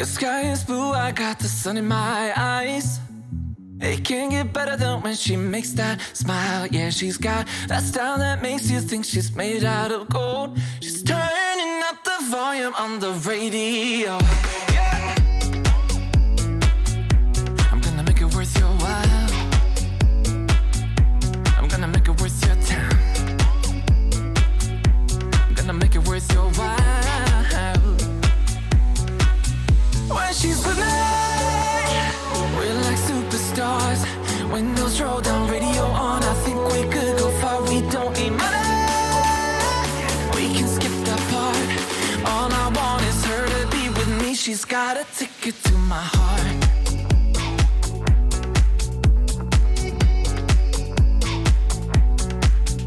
Your sky is blue, I got the sun in my eyes. It can't get better than when she makes that smile. Yeah, she's got that style that makes you think she's made out of gold. She's turning up the volume on the radio. Yeah. I'm gonna make it worth your while. I'm gonna make it worth your time. I'm gonna make it worth your while. When she's with me, we're like superstars. Windows roll down, radio on. I think we could go far. We don't need money. We can skip that part. All I want is her to be with me. She's got a ticket to my heart.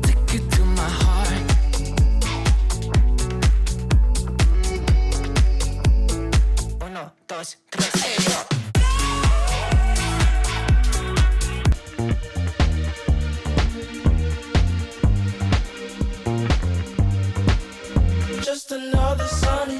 Ticket to my heart. Uno, dos, tres, yo. Just another sunny